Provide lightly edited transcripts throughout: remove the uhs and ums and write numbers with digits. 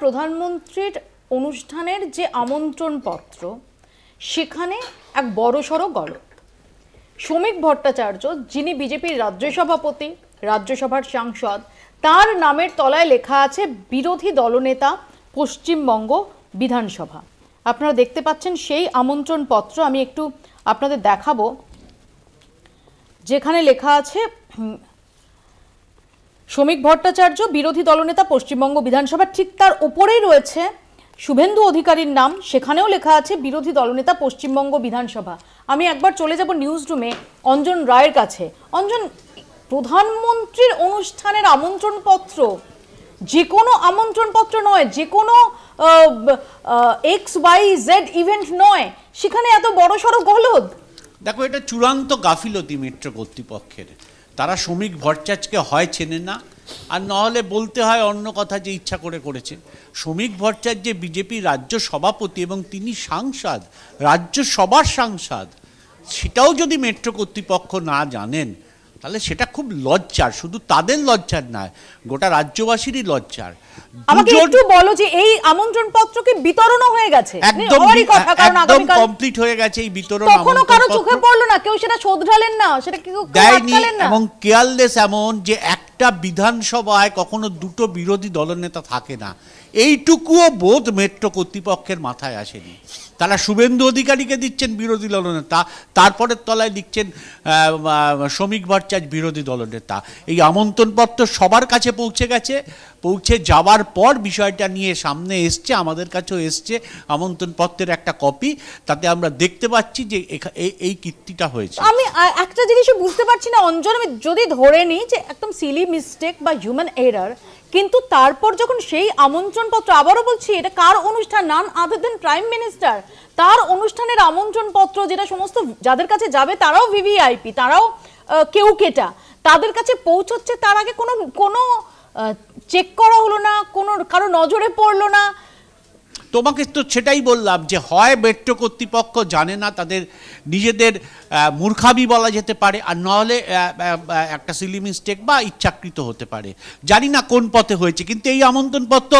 প্রধানমন্ত্রীর অনুষ্ঠানের যে আমন্ত্রণ পত্র সেখানে এক বড়সড় গলদ। শ্রমিক ভট্টাচার্য, যিনি বিজেপির রাজ্য সভাপতি, রাজ্যসভার সাংসদ, তার নামের তলায় লেখা আছে বিরোধী দলনেতা পশ্চিমবঙ্গ বিধানসভা। আপনারা দেখতে পাচ্ছেন সেই আমন্ত্রণ পত্র, আমি একটু আপনাদের দেখাবো, যেখানে লেখা আছে শ্রমিক ভট্টাচার্য বিরোধী দলনেতা পশ্চিমবঙ্গ বিধানসভা। ঠিক তার উপরেই রয়েছে শুভেন্দু অধিকারীর নাম, সেখানেও লেখা আছে বিরোধী দলনেতা পশ্চিমবঙ্গ বিধানসভা। আমি একবার চলে যাব নিউজ রুমে অঞ্জন রায়ের কাছে। অঞ্জন, প্রধানমন্ত্রীর অনুষ্ঠানের আমন্ত্রণ পত্র যে কোনো আমন্ত্রণ পত্র নয়, যে কোনো XYZ ইভেন্ট নয়, সেখানে এত বড় সড়ো গলদ। দেখো, এটা চূড়ান্ত গাফিলতি মেট্রো কর্তৃপক্ষের। তারা শ্রমিক ভট্টাচার্যকে হয় চেনে না, আর নাহলে বলতে হয় অন্য কথা যে ইচ্ছা করে করেছে। শ্রমিক ভট্টাচার্য বিজেপির রাজ্য সভাপতি এবং তিনি সাংসদ, রাজ্যসভার সাংসদ, সেটাও যদি মেট্রো কর্তৃপক্ষ না জানেন তাহলে সেটা খুব লজ্জার। শুধু তাদের লজ্জার নয়, গোটা রাজ্যবাসীরই লজ্জার। আমাকে একটু বলো যে এই আমন্ত্রণ পত্র কি বিতরণও হয়ে গেছে? একদম কমপ্লিট হয়ে গেছে এই বিতরণ। কখনো কারো চোখে পড়লো না, কেউ সেটা শোধরালেন না, সেটা কেউ আটকালেন না। এবং কেয়ারলেস এমন যে একটা বিধানসভায় কখনো দুটো বিরোধী দলনেতা থাকে না, এইটুকুও বোধ মেট্রো কর্তৃপক্ষের মাথায় আসেনি। তারা শুভেন্দু অধিকারীকে দিচ্ছেন বিরোধী দলনেতা, তারপরের তলায় লিখছেন শ্রমিক ভট্টাচার্য বিরোধী দলনেতা। এই আমন্ত্রণপত্র সবার কাছে পৌঁছে গেছে। পৌঁছে যাওয়ার পর বিষয়টা নিয়ে সামনে এসছে, আমাদের কাছেও এসছে আমন্ত্রণপত্রের একটা কপি। তাতে আমরা দেখতে পাচ্ছি যে এই কীর্তিটা হয়েছে। আমি একটা জিনিসও বুঝতে পারছি না অঞ্জন, আমি যদি ধরে নিই যে একদম সিলি মিস্টেক বা হিউম্যান এরার, কিন্তু তারপর যখন সেই আমন্ত্রণপত্র, আবারও বলছি এটা কার অনুষ্ঠান, নান আদার দেন প্রাইম মিনিস্টার, তার অনুষ্ঠানের আমন্ত্রণপত্র যেটা সমস্ত যাদের কাছে যাবে তারাও ভিভিআইপি, তারাও কেউ কেটা, তাদের কাছে পৌঁছচ্ছে, তার আগে কোনো চেক করা হলো না, কোনো কারো নজরে পড়লো না। তোমাকে তো সেটাই বললাম যে হয় মেট্রো কর্তৃপক্ষ জানে না, তাদের নিজেদের মূর্খামি বলা যেতে পারে, আর নাহলে একটা সিলি মিস্টেক বা ইচ্ছাকৃত হতে পারে। জানি না কোন পথে হয়েছে, কিন্তু এই আমন্ত্রণপত্র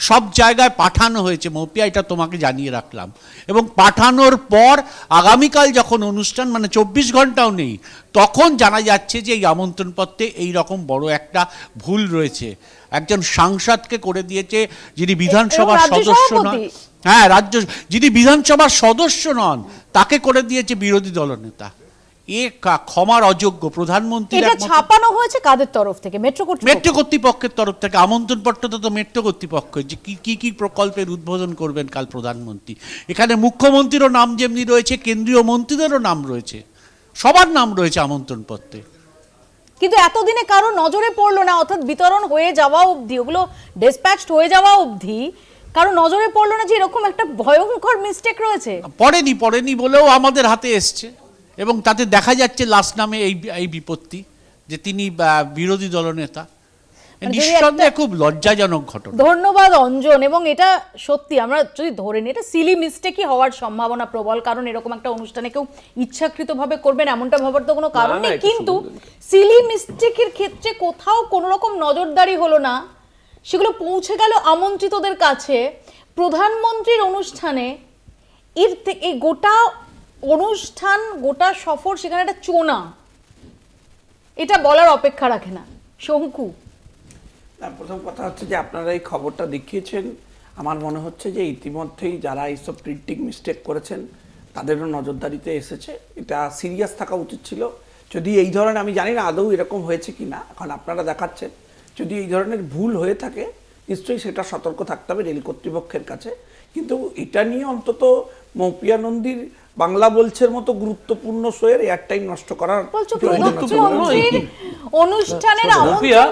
সব জায়গায় পাঠানো হয়েছে মৌপিয়া, এটা তোমাকে জানিয়ে রাখলাম। এবং পাঠানোর পর আগামীকাল যখন অনুষ্ঠান, মানে 24 ঘন্টাও নেই, তখন জানা যাচ্ছে যে এই আমন্ত্রণপত্রে এইরকম বড় একটা ভুল রয়েছে। একজন সাংসদকে করে দিয়েছে যিনি বিধানসভার সদস্য নন, হ্যাঁ যিনি বিধানসভার সদস্য নন, তাকে করে দিয়েছে বিরোধী দলনেতা। এ ক্ষমার অযোগ্য। প্রধানমন্ত্রী এটা ছাপানো হয়েছে কাদের তরফ থেকে? মেট্রো কর্তৃপক্ষের তরফ থেকে। আমন্ত্রণপত্রটা তো মেট্রো কর্তৃপক্ষ, যে কি প্রকল্পের উদ্বোধন করবেন কাল প্রধানমন্ত্রী। এখানে মুখ্যমন্ত্রীরও নাম যেমনি রয়েছে, কেন্দ্রীয় মন্ত্রীদেরও নাম রয়েছে, সবার নাম রয়েছে আমন্ত্রণপত্রে। কিন্তু এতদিনে কারো নজরে পড়লো না, অর্থাৎ বিতরণ হয়ে যাওয়া অবধি, ওগুলো ডিসপ্যাচড হয়ে যাওয়া অবধি কারো নজরে পড়লো না যে এরকম একটা ভয়ঙ্কর মিস্টেক রয়েছে। পড়েনি বলেও আমাদের হাতে এসছে, এবং তাতে দেখা যাচ্ছে লাস্ট নামে এই বিপত্তি, যে তিনি বিরোধী দলনেতা। নিঃসন্দেহে খুব লজ্জাজনক ঘটনা। ধন্যবাদ অঞ্জন। এবং এটা সত্যি আমরা যদি ধরে নিই, এটা সিলি মিস্টেকই হওয়ার সম্ভাবনা প্রবল, কারণ এরকম একটা অনুষ্ঠানে কেউ ইচ্ছাকৃতভাবে করবেন এমনটা ভাবার তো কোনো কারণ নেই। কিন্তু সিলি মিস্টেকের ক্ষেত্রে কোথাও কোনো রকম নজরদারি হলো না, সেগুলো পৌঁছে গেল আমন্ত্রিতদের কাছে। প্রধানমন্ত্রীর অনুষ্ঠানে এর থেকে এই গোটা অনুষ্ঠান, গোটা সফর, সেখানে একটা চোনা, এটা বলার অপেক্ষা রাখে না। শঙ্কু, প্রথম কথা হচ্ছে যে আপনারা এই খবরটা দেখিয়েছেন, আমার মনে হচ্ছে যে ইতিমধ্যেই যারা এইসব প্রিন্টিং মিস্টেক করেছেন তাদেরও নজরদারিতে এসেছে। এটা সিরিয়াস থাকা উচিত ছিল। যদি এই ধরনের, আমি জানি না আদৌ এরকম হয়েছে কি না, এখন আপনারা দেখাচ্ছেন, যদি এই ধরনের ভুল হয়ে থাকে নিশ্চয়ই সেটা সতর্ক থাকতে হবে রেল কর্তৃপক্ষের কাছে। কিন্তু এটা নিয়ে অন্তত মৌপিয়া নন্দীর বাংলা বলছের মতো গুরুত্বপূর্ণ শোয়ের এয়ার টাইম নষ্ট করার অনুষ্ঠানের ঘটনা,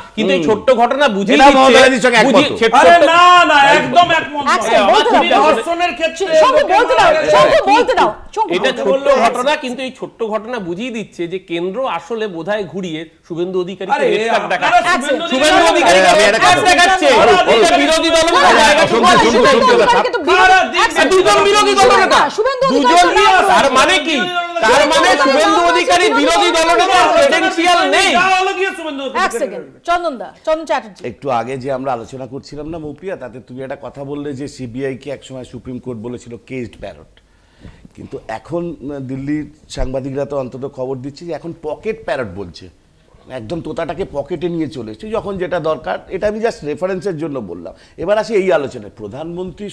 কিন্তু এই ছোট্ট ঘটনা বুঝিয়ে দিচ্ছে যে কেন্দ্র আসলে বোধহয় ঘুরিয়ে দিয়ে শুভেন্দু অধিকারী আরে, আপনারা শুভেন্দু অধিকারী দেখাচ্ছে এটা বিরোধী দল দুজন বিরোধী দলনেতা দুজন, তার মানে কি? তার মানে শুভেন্দু অধিকারী বিরোধী দলনেতার ক্রেডেনশিয়াল নেই। এক সেকেন্ড, চন্দন চ্যাটার্জি, একটু আগে যে আমরা আলোচনা করছিলাম না মৌপিয়া, তাতে তুমি একটা কথা বললে যে সিবিআই কে একসময় সুপ্রিম কোর্ট বলেছিল কেজড প্যারট, কিন্তু এখন দিল্লির সাংবাদিকরা তো অন্তত খবর দিচ্ছে যে এখন পকেট প্যারট বলছে, একদম তোতাটাকে পকেটে নিয়ে চলে এসছে যখন যেটা দরকার। এটা আমি জাস্ট রেফারেন্সের জন্য বললাম। এবার আসি এই আলোচনায়, প্রধানমন্ত্রী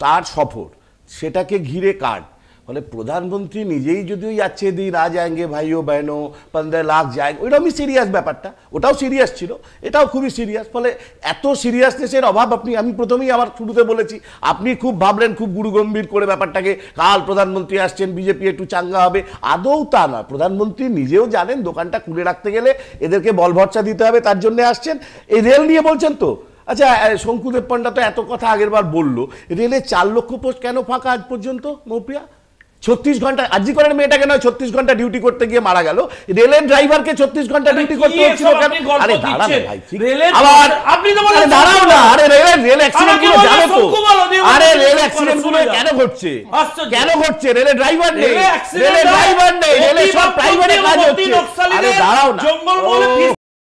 তার সফর, সেটাকে ঘিরে কাট, ফলে প্রধানমন্ত্রী নিজেই যদি ওই আচ্ছে দিন আ যায়গে ভাইও বহনো 15 লাখ যায়গে, ওইরকমই সিরিয়াস ব্যাপারটা, ওটাও সিরিয়াস ছিল, এটাও খুবই সিরিয়াস। ফলে এত সিরিয়াসনেসের অভাব আমি প্রথমেই আমার শুরুতে বলেছি, আপনি খুব ভাবলেন খুব গুরুগম্ভীর করে ব্যাপারটাকে, কাল প্রধানমন্ত্রী আসছেন বিজেপি একটু চাঙ্গা হবে, আদৌ তা নয়। প্রধানমন্ত্রী নিজেও জানেন দোকানটা খুলে রাখতে গেলে এদেরকে বল ভরসা দিতে হবে, তার জন্য আসছেন। এই রেল নিয়ে বলছেন তো, আচ্ছা শঙ্কুদেব পান্ডা তো এত কথা আগের বার বললো, রেলে 4 লক্ষ পোস্ট কেন ফাঁকা আজ পর্যন্ত মৌপিয়া? 36 ঘন্টা আরজি করেন মেয়েটাকে নয় 36 ঘন্টা ডিউটি করতে গিয়ে মারা গেল, রেলের ড্রাইভারকে 36 ঘন্টা ডিউটি করতে হচ্ছিল কেন? আরে দাঁড়ান ভাই, আবার আপনি তো বলেন দাঁড়াও না, আরে রেল অ্যাক্সিডেন্ট গুলো জানো তো, আরে রেল অ্যাক্সিডেন্ট গুলো কেন ঘটছে? কেন ঘটছে? রেলের ড্রাইভার নেই, রেলের সব প্রাইভেট কাজ হচ্ছে। আরে দাঁড়াও না,